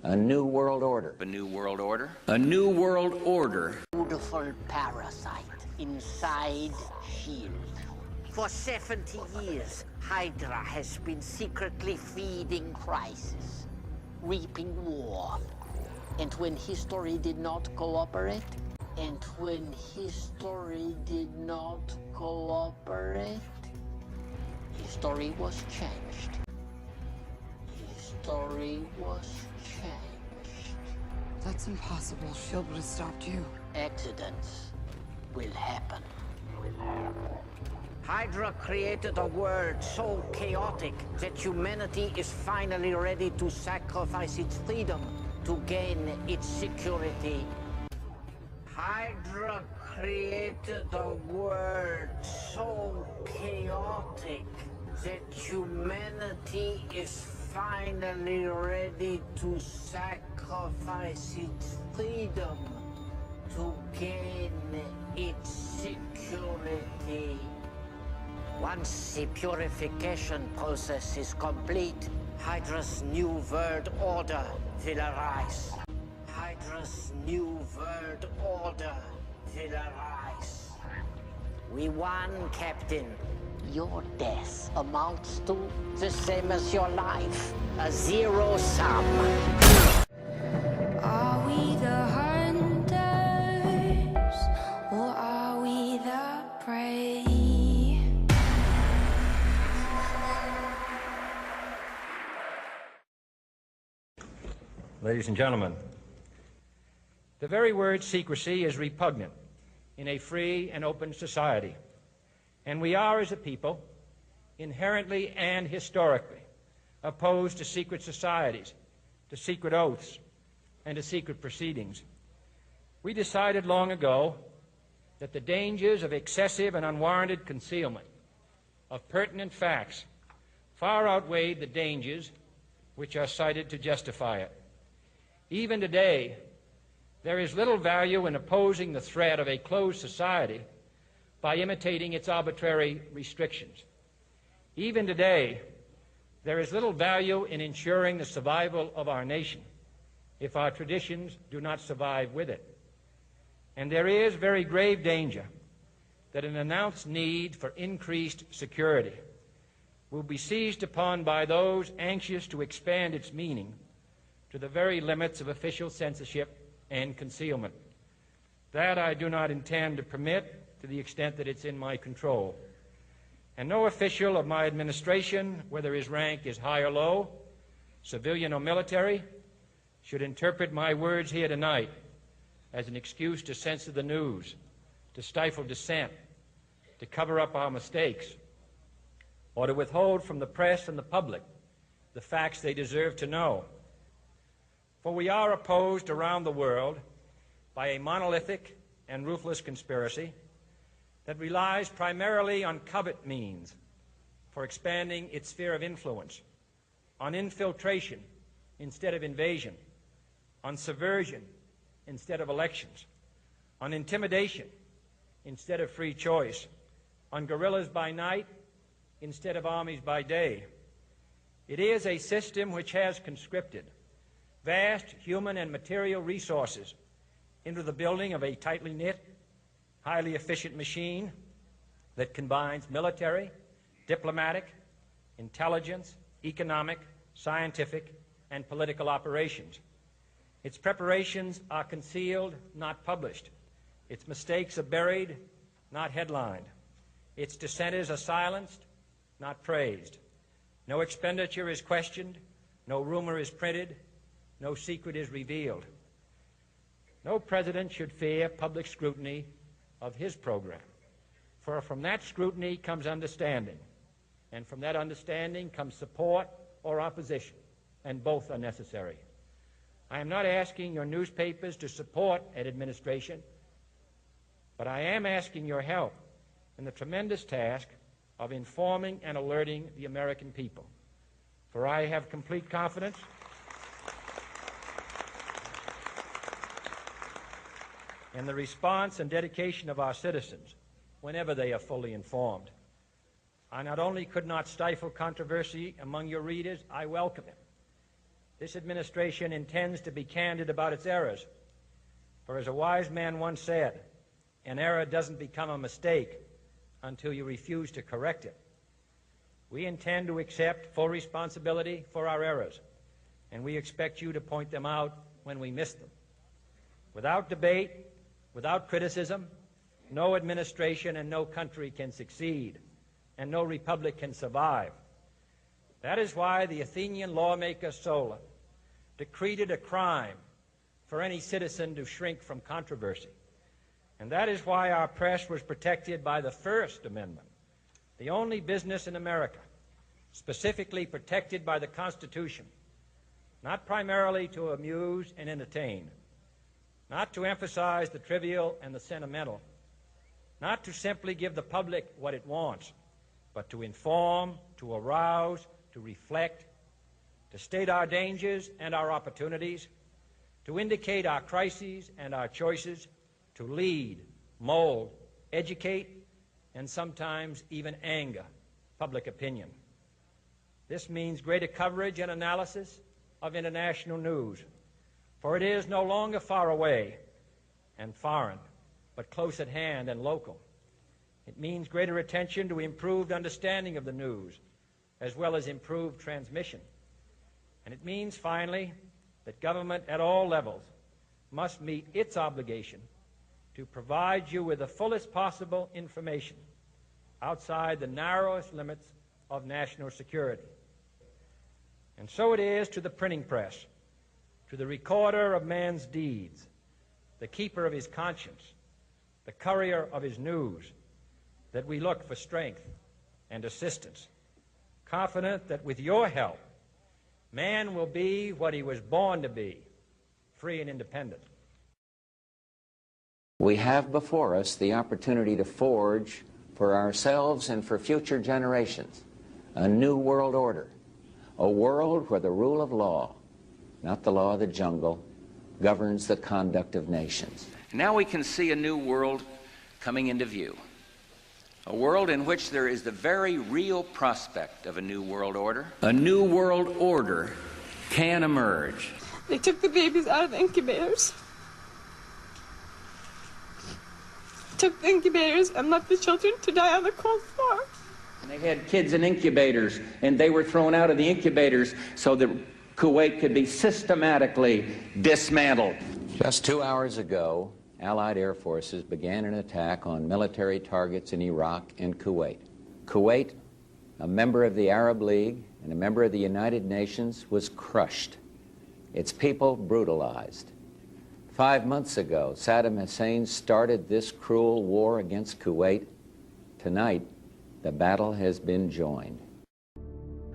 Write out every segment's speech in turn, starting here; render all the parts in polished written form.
A new world order. A new world order? A new world order. Beautiful parasite inside shield. For 70 years, Hydra has been secretly feeding crisis, reaping war. And when history did not cooperate, history was changed. That's impossible. S.H.I.E.L.D. would have stopped you. Accidents will happen. Hydra created a world so chaotic that humanity is finally ready to sacrifice its freedom to gain its security. Hydra created a world so chaotic that humanity is finally ready to sacrifice its freedom to gain its security. Once the purification process is complete, Hydra's new world order will arise. We won, Captain. Your death amounts to the same as your life, a zero sum. Are we the hunters, or are we the prey? Ladies and gentlemen, the very word secrecy is repugnant in a free and open society. And we are, as a people, inherently and historically opposed to secret societies, to secret oaths, and to secret proceedings. We decided long ago that the dangers of excessive and unwarranted concealment of pertinent facts far outweighed the dangers which are cited to justify it. Even today, there is little value in opposing the threat of a closed society by imitating its arbitrary restrictions. Even today, there is little value in ensuring the survival of our nation if our traditions do not survive with it. And there is very grave danger that an announced need for increased security will be seized upon by those anxious to expand its meaning to the very limits of official censorship and concealment. That I do not intend to permit to the extent that it's in my control. And no official of my administration, whether his rank is high or low, civilian or military, should interpret my words here tonight as an excuse to censor the news, to stifle dissent, to cover up our mistakes, or to withhold from the press and the public the facts they deserve to know. For we are opposed around the world by a monolithic and ruthless conspiracy that relies primarily on covert means for expanding its sphere of influence, on infiltration instead of invasion, on subversion instead of elections, on intimidation instead of free choice, on guerrillas by night instead of armies by day. It is a system which has conscripted vast human and material resources into the building of a tightly knit, highly efficient machine that combines military, diplomatic, intelligence, economic, scientific, and political operations. Its preparations are concealed, not published. Its mistakes are buried, not headlined. Its dissenters are silenced, not praised. No expenditure is questioned, no rumor is printed, no secret is revealed. No president should fear public scrutiny of his program, for from that scrutiny comes understanding, and from that understanding comes support or opposition, and both are necessary. I am not asking your newspapers to support an administration, but I am asking your help in the tremendous task of informing and alerting the American people, for I have complete confidence in the response and dedication of our citizens whenever they are fully informed. I not only could not stifle controversy among your readers, I welcome it. This administration intends to be candid about its errors. For as a wise man once said, an error doesn't become a mistake until you refuse to correct it. We intend to accept full responsibility for our errors, and we expect you to point them out when we miss them. Without debate, without criticism, no administration and no country can succeed, and no republic can survive. That is why the Athenian lawmaker Solon decreed it a crime for any citizen to shrink from controversy. And that is why our press was protected by the First Amendment, the only business in America specifically protected by the Constitution, not primarily to amuse and entertain, not to emphasize the trivial and the sentimental, not to simply give the public what it wants, but to inform, to arouse, to reflect, to state our dangers and our opportunities, to indicate our crises and our choices, to lead, mold, educate, and sometimes even anger public opinion. This means greater coverage and analysis of international news, for it is no longer far away and foreign, but close at hand and local. It means greater attention to improved understanding of the news, as well as improved transmission. And it means, finally, that government at all levels must meet its obligation to provide you with the fullest possible information outside the narrowest limits of national security. And so it is to the printing press, to the recorder of man's deeds, the keeper of his conscience, the courier of his news, that we look for strength and assistance, confident that with your help, man will be what he was born to be, free and independent. We have before us the opportunity to forge for ourselves and for future generations a new world order, a world where the rule of law, not the law of the jungle, governs the conduct of nations. Now we can see a new world coming into view, a world in which there is the very real prospect of a new world order. A new world order can emerge. They took the babies out of the incubators. Took the incubators and left the children to die on the cold floor. And they had kids in incubators, and they were thrown out of the incubators so that Kuwait could be systematically dismantled. Just 2 hours ago, Allied air forces began an attack on military targets in Iraq and Kuwait. Kuwait, a member of the Arab League and a member of the United Nations, was crushed. Its people brutalized. 5 months ago, Saddam Hussein started this cruel war against Kuwait. Tonight, the battle has been joined.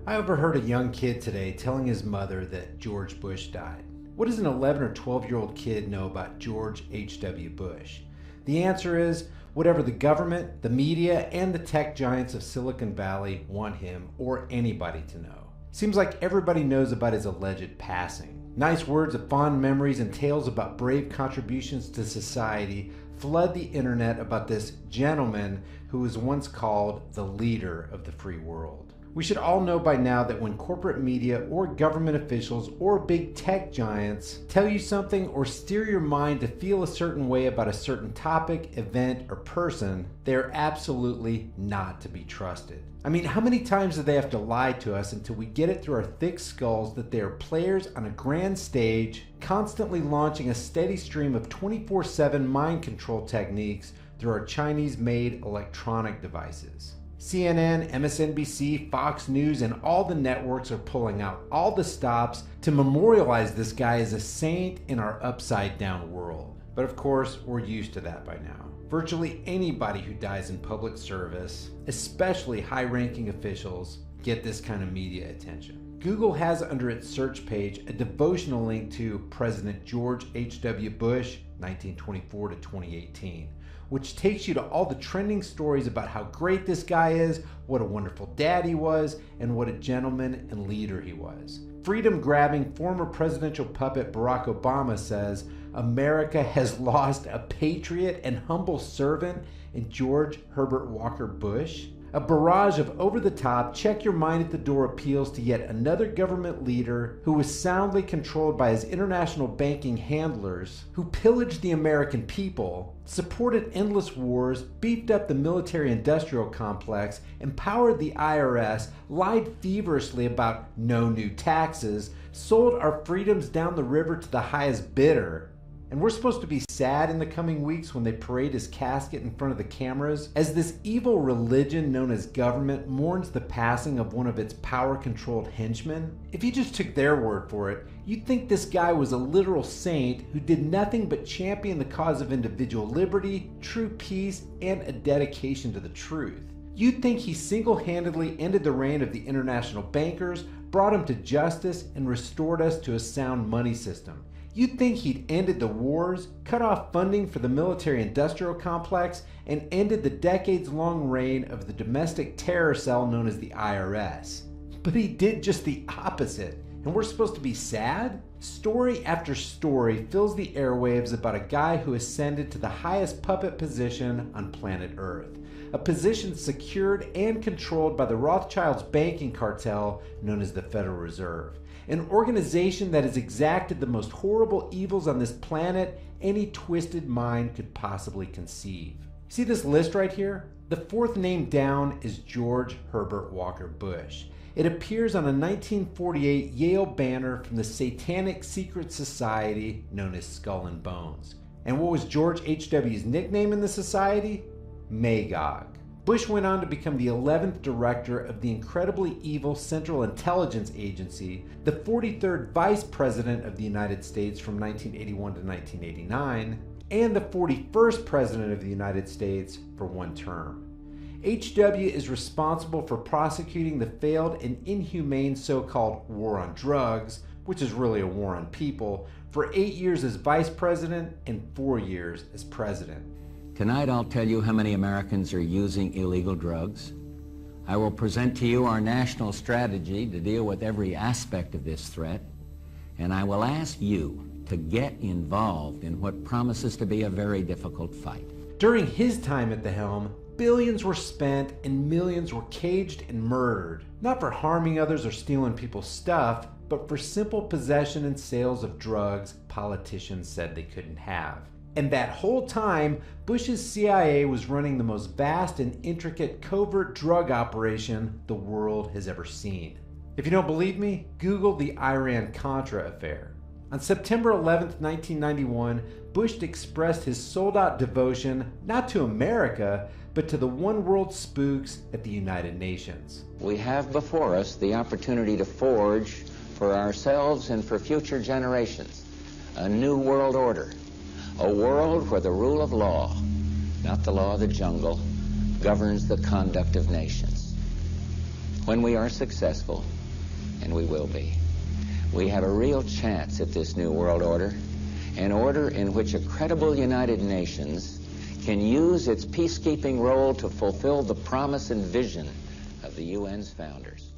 I overheard a young kid today telling his mother that George Bush died. What does an 11 or 12-year-old kid know about George H.W.Bush? The answer is whatever the government, the media, and the tech giants of Silicon Valley want him or anybody to know. Seems like everybody knows about his alleged passing. Nice words of fond memories and tales about brave contributions to society flood the internet about this gentleman who was once called the leader of the free world. We should all know by now that when corporate media or government officials or big tech giants tell you something or steer your mind to feel a certain way about a certain topic, event, or person, they are absolutely not to be trusted. I mean, how many times do they have to lie to us until we get it through our thick skulls that they are players on a grand stage, constantly launching a steady stream of 24/7 mind control techniques through our Chinese-made electronic devices? CNN, MSNBC, Fox News, and all the networks are pulling out all the stops to memorialize this guy as a saint in our upside-down world. But of course, we're used to that by now. Virtually anybody who dies in public service, especially high-ranking officials, get this kind of media attention. Google has under its search page a devotional link to President George H.W. Bush, 1924 to 2018. Which takes you to all the trending stories about how great this guy is, what a wonderful dad he was, and what a gentleman and leader he was. Freedom-grabbing former presidential puppet Barack Obama says, America has lost a patriot and humble servant in George Herbert Walker Bush. A barrage of over-the-top, check-your-mind-at-the-door appeals to yet another government leader who was soundly controlled by his international banking handlers, who pillaged the American people, supported endless wars, beefed up the military-industrial complex, empowered the IRS, lied feverishly about no new taxes, sold our freedoms down the river to the highest bidder. And we're supposed to be sad in the coming weeks when they parade his casket in front of the cameras as this evil religion known as government mourns the passing of one of its power-controlled henchmen. If you just took their word for it, you'd think this guy was a literal saint who did nothing but champion the cause of individual liberty, true peace, and a dedication to the truth. You'd think he single-handedly ended the reign of the international bankers, brought them to justice, and restored us to a sound money system. You'd think he'd ended the wars, cut off funding for the military-industrial complex, and ended the decades-long reign of the domestic terror cell known as the IRS. But he did just the opposite, and we're supposed to be sad? Story after story fills the airwaves about a guy who ascended to the highest puppet position on planet Earth, a position secured and controlled by the Rothschilds banking cartel known as the Federal Reserve. An organization that has exacted the most horrible evils on this planet any twisted mind could possibly conceive. See this list right here? The fourth name down is George Herbert Walker Bush. It appears on a 1948 Yale banner from the satanic secret society known as Skull and Bones. And what was George H.W.'s nickname in the society? Magog. Bush went on to become the 11th director of the incredibly evil Central Intelligence Agency, the 43rd Vice President of the United States from 1981 to 1989, and the 41st President of the United States for one term. H.W. is responsible for prosecuting the failed and inhumane so-called war on drugs, which is really a war on people, for 8 years as Vice President and 4 years as President. Tonight I'll tell you how many Americans are using illegal drugs. I will present to you our national strategy to deal with every aspect of this threat, and I will ask you to get involved in what promises to be a very difficult fight. During his time at the helm, billions were spent and millions were caged and murdered, not for harming others or stealing people's stuff, but for simple possession and sales of drugs politicians said they couldn't have. And that whole time, Bush's CIA was running the most vast and intricate covert drug operation the world has ever seen. If you don't believe me, Google the Iran-Contra affair. On September 11, 1991, Bush expressed his sold-out devotion not to America, but to the one-world spooks at the United Nations. We have before us the opportunity to forge for ourselves and for future generations a new world order. A world where the rule of law, not the law of the jungle, governs the conduct of nations. When we are successful, and we will be, we have a real chance at this new world order, an order in which a credible United Nations can use its peacekeeping role to fulfill the promise and vision of the UN's founders.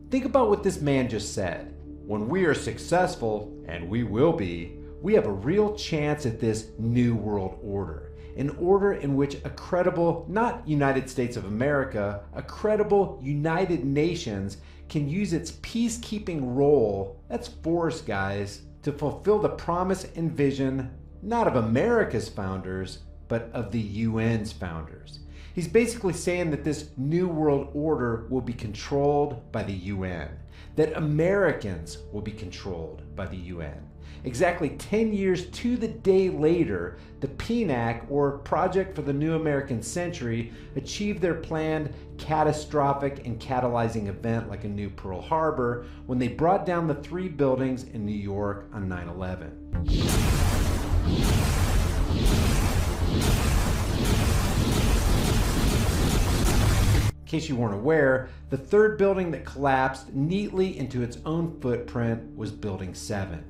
Think about what this man just said. When we are successful, and we will be, we have a real chance at this new world order. An order in which a credible, not United States of America, a credible United Nations can use its peacekeeping role, that's force guys, to fulfill the promise and vision, not of America's founders, but of the UN's founders. He's basically saying that this new world order will be controlled by the UN, that Americans will be controlled by the UN. Exactly 10 years to the day later, the PNAC, or Project for the New American Century, achieved their planned catastrophic and catalyzing event like a new Pearl Harbor when they brought down the 3 buildings in New York on 9/11. In case you weren't aware, the 3rd building that collapsed neatly into its own footprint was Building 7.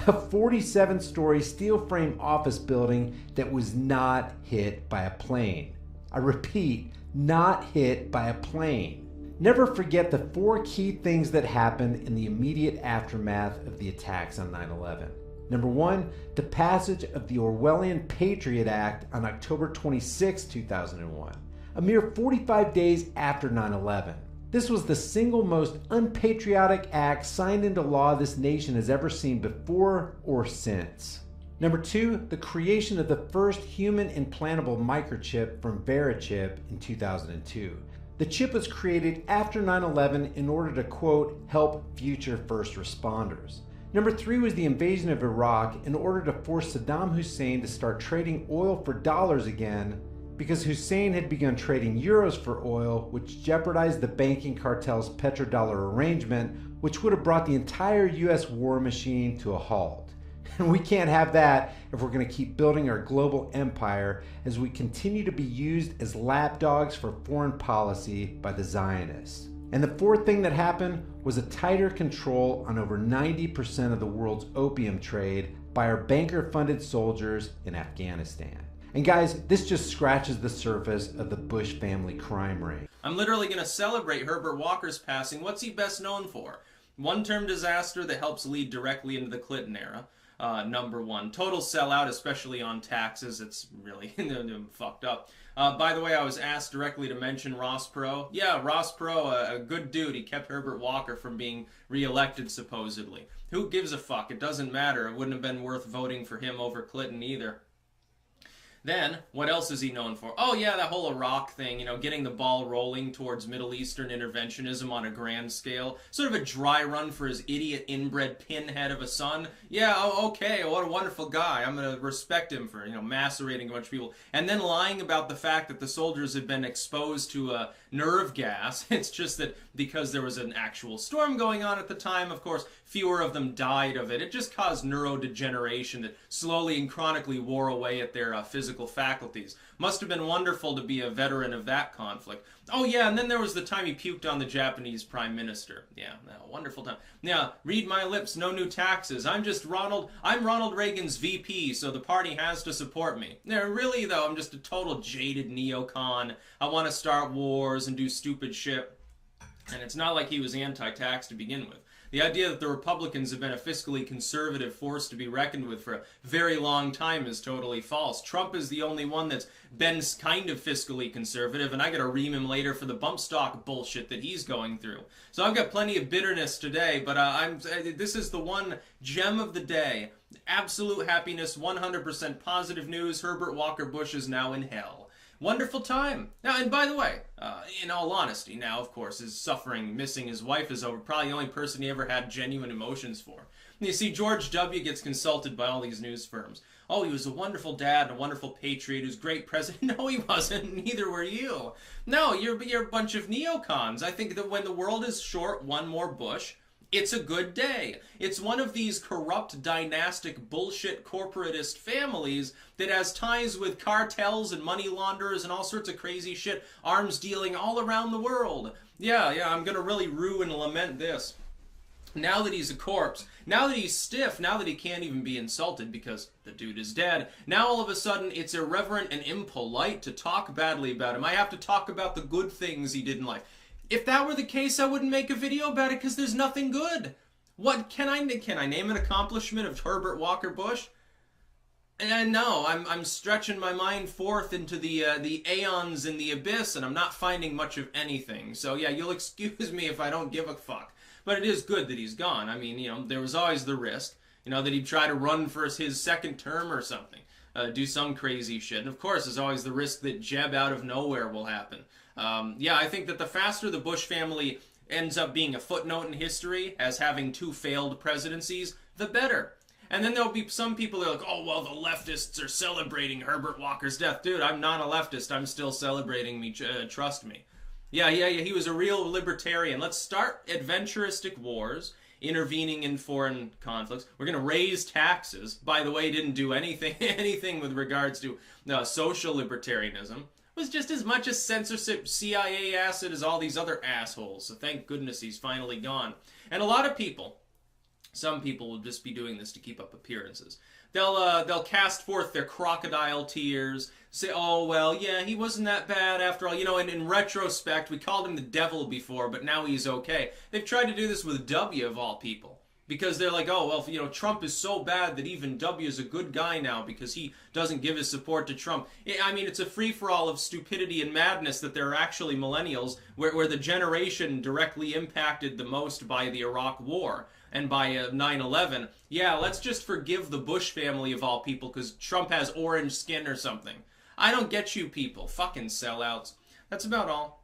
A 47-story steel frame office building that was not hit by a plane. I repeat, not hit by a plane. Never forget the 4 key things that happened in the immediate aftermath of the attacks on 9/11. Number 1, the passage of the Orwellian Patriot Act on October 26, 2001. a mere 45 days after 9/11. This was the single most unpatriotic act signed into law this nation has ever seen before or since. Number 2, the creation of the first human implantable microchip from Verichip in 2002. The chip was created after 9/11 in order to, quote, help future first responders. Number 3 was the invasion of Iraq in order to force Saddam Hussein to start trading oil for dollars again, because Hussein had begun trading euros for oil, which jeopardized the banking cartel's petrodollar arrangement, which would have brought the entire US war machine to a halt. And we can't have that if we're going to keep building our global empire as we continue to be used as lapdogs for foreign policy by the Zionists. And the fourth thing that happened was a tighter control on over 90% of the world's opium trade by our banker-funded soldiers in Afghanistan. And guys, this just scratches the surface of the Bush family crime ring. I'm literally going to celebrate Herbert Walker's passing. What's he best known for? One-term disaster that helps lead directly into the Clinton era. Number 1. Total sellout, especially on taxes. It's really fucked up. By the way, I was asked directly to mention Ross Perot. Yeah, Ross Perot, a good dude. He kept Herbert Walker from being reelected, supposedly. Who gives a fuck? It doesn't matter. It wouldn't have been worth voting for him over Clinton either. Then, what else is he known for? Oh yeah, that whole Iraq thing, you know, getting the ball rolling towards Middle Eastern interventionism on a grand scale. Sort of a dry run for his idiot inbred pinhead of a son. Yeah, oh, okay, what a wonderful guy. I'm going to respect him for, you know, macerating a bunch of people. And then lying about the fact that the soldiers had been exposed to nerve gas. It's just that because there was an actual storm going on at the time, of course, fewer of them died of it. It just caused neurodegeneration that slowly and chronically wore away at their physical faculties. Must have been wonderful to be a veteran of that conflict. Oh yeah, and then there was the time he puked on the Japanese prime minister. Yeah, wonderful time. Yeah, read my lips, no new taxes. I'm Ronald Reagan's VP, so the party has to support me. Yeah, really though, I'm just a total jaded neocon. I want to start wars and do stupid shit. And it's not like he was anti-tax to begin with. The idea that the Republicans have been a fiscally conservative force to be reckoned with for a very long time is totally false. Trump is the only one that's been kind of fiscally conservative, and I gotta ream him later for the bump stock bullshit that he's going through. So I've got plenty of bitterness today, but this is the one gem of the day. Absolute happiness, 100% positive news. Herbert Walker Bush is now in hell. Wonderful time. Now, and by the way, in all honesty, now, of course, his suffering, missing his wife is over. Probably the only person he ever had genuine emotions for. You see, George W. gets consulted by all these news firms. Oh, he was a wonderful dad and a wonderful patriot. He was a great president. No, he wasn't. Neither were you. No, you're a bunch of neocons. I think that when the world is short one more Bush, it's a good day. It's one of these corrupt, dynastic, bullshit corporatist families that has ties with cartels and money launderers and all sorts of crazy shit, arms dealing all around the world. Yeah, I'm gonna really rue and lament this. Now that he's a corpse, now that he's stiff, now that he can't even be insulted because the dude is dead, now all of a sudden it's irreverent and impolite to talk badly about him. I have to talk about the good things he did in life. If that were the case, I wouldn't make a video about it because there's nothing good. What can I name an accomplishment of Herbert Walker Bush? And no, I'm stretching my mind forth into the aeons in the abyss, and I'm not finding much of anything. So yeah, you'll excuse me if I don't give a fuck. But it is good that he's gone. I mean, you know, there was always the risk, you know, that he'd try to run for his second term or something, do some crazy shit. And of course, there's always the risk that Jeb out of nowhere will happen. Yeah, I think that the faster the Bush family ends up being a footnote in history as having 2 failed presidencies, the better. And then there'll be some people that are like, oh, well, the leftists are celebrating Herbert Walker's death. Dude, I'm not a leftist. I'm still celebrating me. Trust me. Yeah, he was a real libertarian. Let's start adventuristic wars, intervening in foreign conflicts. We're going to raise taxes. By the way, didn't do anything with regards to social libertarianism. It was just as much a censorship CIA asset as all these other assholes. So thank goodness he's finally gone. And a lot of people, some people will just be doing this to keep up appearances. They'll cast forth their crocodile tears, say, oh, well, yeah, he wasn't that bad after all. You know, and in retrospect, we called him the devil before, but now he's okay. They've tried to do this with W, of all people. Because they're like, oh, well, you know, Trump is so bad that even W is a good guy now because he doesn't give his support to Trump. I mean, it's a free-for-all of stupidity and madness that there are actually millennials where the generation directly impacted the most by the Iraq War and by 9/11. Yeah, let's just forgive the Bush family of all people because Trump has orange skin or something. I don't get you people. Fucking sellouts. That's about all.